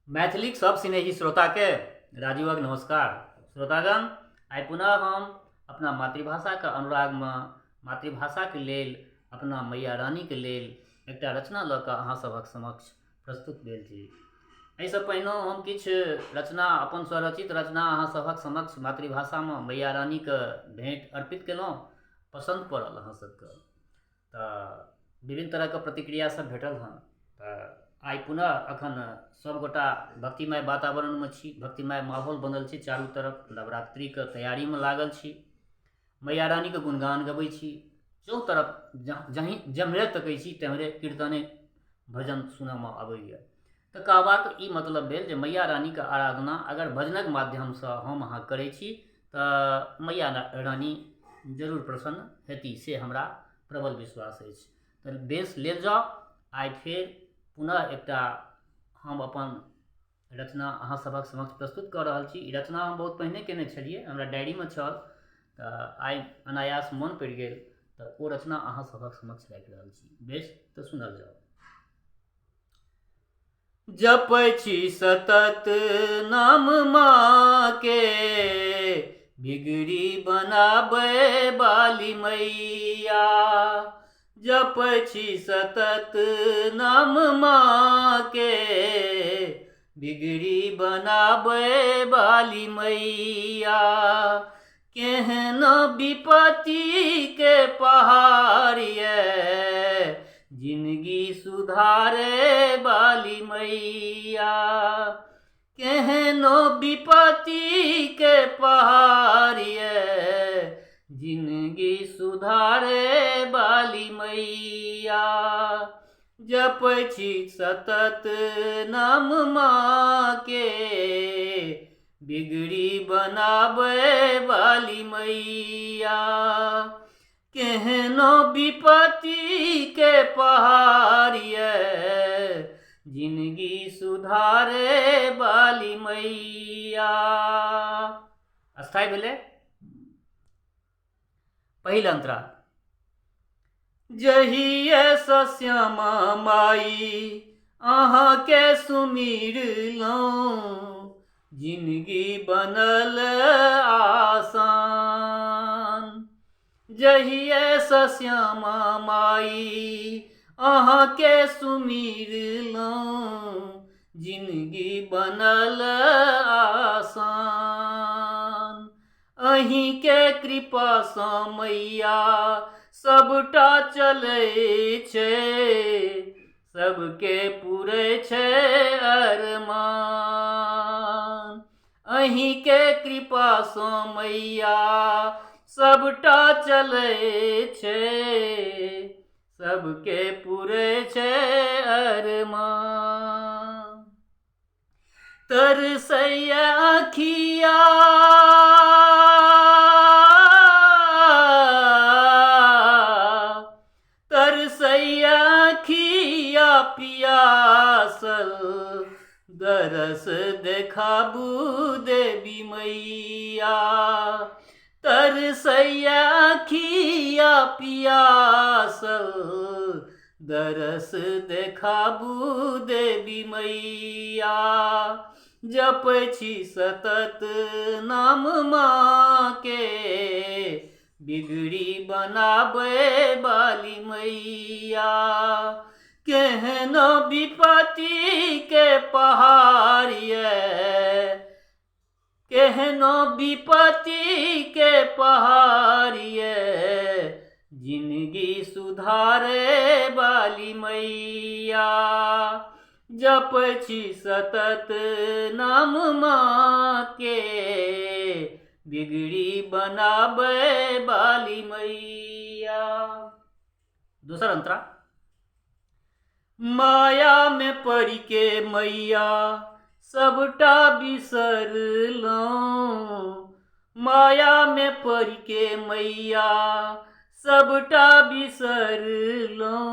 मैथिलीक सब स्नेही श्रोता के राजीवक नमस्कार। श्रोतागण, आइ पुनः हम अपना मातृभाषा के अनुराग में मातृभाषा के लेल अपना मैया रानी के लेल एकटा रचना लऽ कऽ अहाँ सभक समक्ष प्रस्तुत भेल छी। एहिसँ पहिने हम किछु रचना अपन स्वरचित रचना अहाँ सभक समक्ष मातृभाषा में मैया रानी के भेंट अर्पित केलहुँ। पसंद पड़ल अहाँ सबके तऽ विभिन्न तरह के प्रतिक्रिया सब भेटल हँ। तऽ आइ पुनः अखन सबगोटा भक्तिमय वातावरण में छी, भक्तिमय माहौल बनल छै, चारू तरफ नवरात्रि के तैयारी में लागल छी, मैया रानी के गुणगान गबै छी। चौ तरफ जहीं जम्हरे तकै छी तम्हरे कीर्तने भजन सुनऽ में अबैया। तऽ कहबाक ई मतलब भेल जे मैया रानी के आराधना अगर भजनक माध्यम से हम अहाँ करै छी तऽ मैया रानी जरूर प्रसन्न हेती, से हमरा प्रबल विश्वास अछि। तऽ बेस लेल जाउ। आइ फेर पुनः एकटा हम अपन रचना अहाँ सभक समक्ष प्रस्तुत कऽ रहल छी। ई रचना हम बहुत पहिने केने छलियै, हमरा डायरी में छल, तऽ आइ अनायास मोन पड़ि गेल तऽ ओ रचना अहाँ सभक समक्ष राखि रहल छी। बेस, तऽ सुनल जाउ। जपै छी सतत नाम माँ के, बिगड़ी बनाबै बाली मैया। जपै छी सतत नाम माँ के, बिगड़ी बनाबै बाली मैया। केहन विपत्ति के पहाड़ ये, जिंदगी सुधारे बाली मैया। केहनो विपत्ति के पहाड़ ये, जिंदगी सुधारे बाली मैया। जपै छी सतत नाम माँ के, बिगड़ी बनाबै बाली मैया। केहनो विपत्ति के पहाड़ ये, जिंदगी सुधारे बाली मैया। अस्थाई भेलै। पहिल अंतरा। जहिये सँ श्यामा माई अहाँ के सुमिरलहुँ, जिंदगी बनल आसान। जहिये सँ श्यामा माई अहाँ के सुमिरलहुँ, जिंदगी बनल आसान। अहीं के कृपा सँ मैया सबटा चलै छै, सबके पूरै छै अरमान। अहीं के कृपा सँ मैया सबटा चलै छै, सबके पूरै छै अरमान। तरसैया अखिया पियासल, दरस देखाबू देवी मैया। तरसैया अखिया पियासल, दरस देखाबू देवी मैया। जपै छी सतत नाम माँ के, बिगड़ी बनाबै बाली मैया। केहनो विपत्ति के पहाड़ ये, केहनो विपत्ति के पहाड़ ये, जिंदगी सुधारे बाली मैया। जपै छी सतत नाम माँ के, बिगड़ी बनाबै बाली मैया। दूसर अंतरा। माया में पड़ के मैया सबटा बिसरलहुँ, माया में पड़ के मैया सबटा बिसरलहुँ,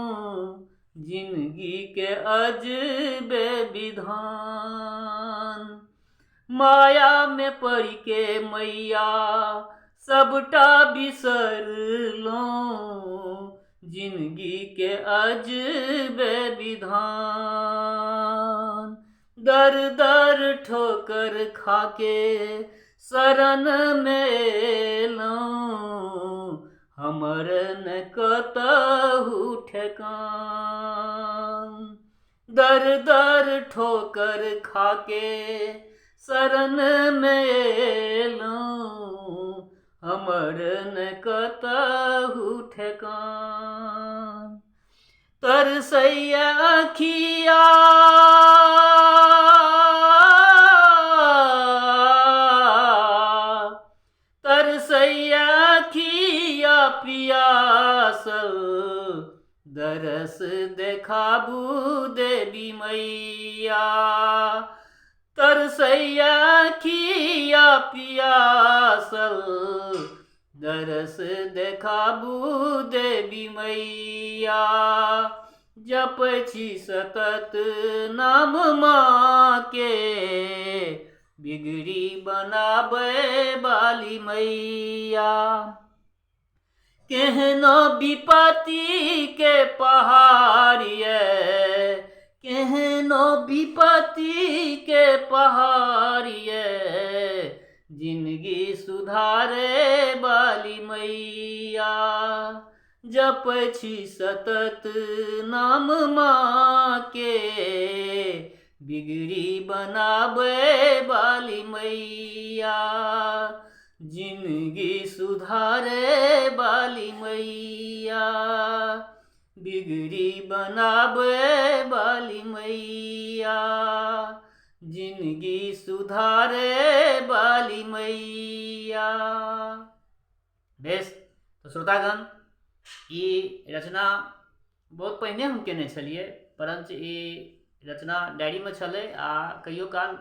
जिंदगी के अजबे विधान। माया में पड़ के मैया सबटा बिसरलहुँ, जिंदगी के अजबे विधान। दर दर ठोकर खाके शरण में एलौं, हमर न कतहु ठेकान। दर दर ठोकर खाके शरण में एलौं, हमर न कतहु ठेकान। तरसैया अखिया तरसैया अखिया पियासल, दरस देखाबू देवी मैया। तरसैया अखिया पियासल, दरस देखाबू देवी मैया। जपै छी सतत नाम माँ के, बिगड़ी बनाबै बाली मैया। केहनो विपत्ति के पहाड़ ये, केहनो विपत्ति के पहाड़ ये, जिंदगी सुधारे बाली मैया। जपै छी सतत नाम माँ के, बिगड़ी बनाबै बाली मैया। जिंदगी सुधारे बाली मैया, बिगड़ी बनाबै बाली मैया। जिंदगी सुधारे बाली मैया। बेस, तो श्रोतागण, ई रचना बहुत पहिने हम केने छलिए, परंतु ई रचना डायरी में छलै आ कहियो काल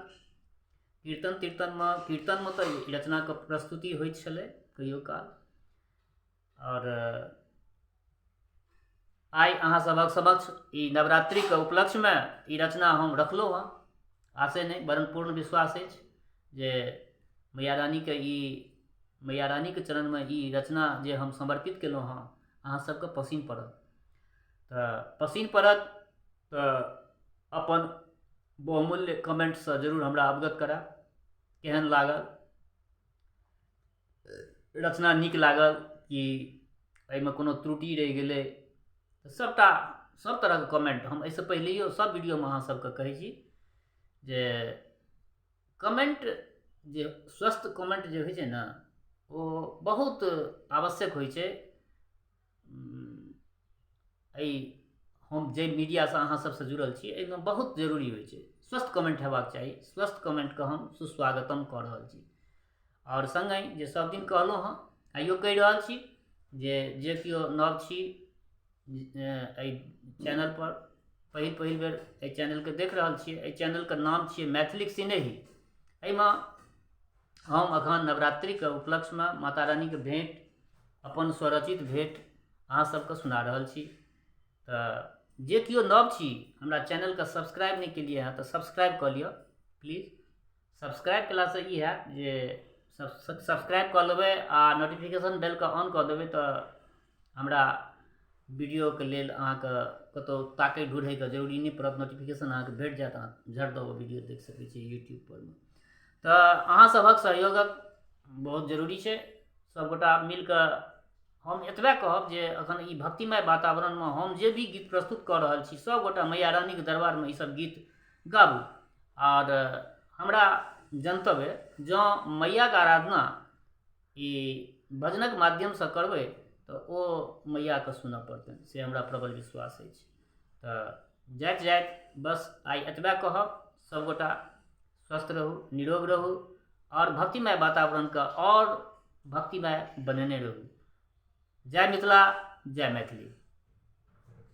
कीर्तन में तो रचना के प्रस्तुति होइत छलै कहियो काल। और आई अहाँ सबक समक्ष ई नवरात्रि के उपलक्ष्य में ई रचना हम रखलहुँ हँ। आशे नहीं बरन पूर्ण विश्वास अछि जे मैया रानी के चरण में ई रचना जे हम समर्पित केलहुँ हँ अहाँ सबके पसिन पड़त। पसिन पड़त तो अपन बहुमूल्य कमेंट से जरूर हमरा अवगत करा। केहन लागल, रचना नीक लागल कि एहिमे कोनो त्रुटि रहि गेलै, सब तरह के कमेंट हम एहिसँ पहिलेयो सब वीडियो में अहाँ सबके कहै छी जे कमेंट जे स्वस्थ कमेंट जे होइ छै ने ओ बहुत आवश्यक होइ छै। हम जे मीडिया से अहाँ सबसे जुड़ल छी एहिमे बहुत जरूरी होइ छै स्वस्थ कमेंट हेबाक चाही। स्वस्थ कमेंट के हम सुस्वागतम कऽ रहल छी। और संगहि जे सब दिन कहलहुँ हँ आइयो कहि रहल छी जे केओ नव छी एहि चैनल पर पहिल बेर एहि चैनल के देख रहल छियै, एहि चैनल के नाम छियै मैथिलीक सिनेही। एहिमे हम अखन नवरात्रि के उपलक्ष्य में माता रानी के भेंट, अपन स्वरचित भेंट अहाँ सबके सुना रहल छी। तो जे केओ नव छी हमरा चैनल के सब्सक्राइब नहीं केलिए हैं तो सब्सक्राइब कर लियो प्लीज। सब्सक्राइब कला से ई है जे सब्सक्राइब कर लेबै आ नोटिफिकेशन बेल के ऑन कर देबै तो हमरा वीडियो के लेल अहाँके कतौ ताकै ढूढ़ै के जरूरी नहीं पड़त। नोटिफिकेशन अहाँके भेट जायत, अहाँ झट दऽ वीडियो देख सकै छी यूट्यूब पर में। तो अहाँ सबक सहयोगक बहुत जरूरी छै। सबगोटा मिल कऽ हम एतबे कहब जे अखन ई भक्तिमय वातावरण में हम जे भी गीत प्रस्तुत कऽ रहल छी सब गोटा मैया रानी के दरबार में ई सब गीत गाबू। और हमरा जनतव्य जँ मैया के आराधना ई भजनक माध्यम से करबै तो ओ मैया के सुनऽ पड़तै, से हमरा प्रबल विश्वास अछि। तो जाइत बस आई एतबे कहब, सब गोटा स्वस्थ रहू, निरोग रहू और भक्तिमय वातावरण का और भक्तिमय बनेने रहू। जय मिथिला, जय मैथिली।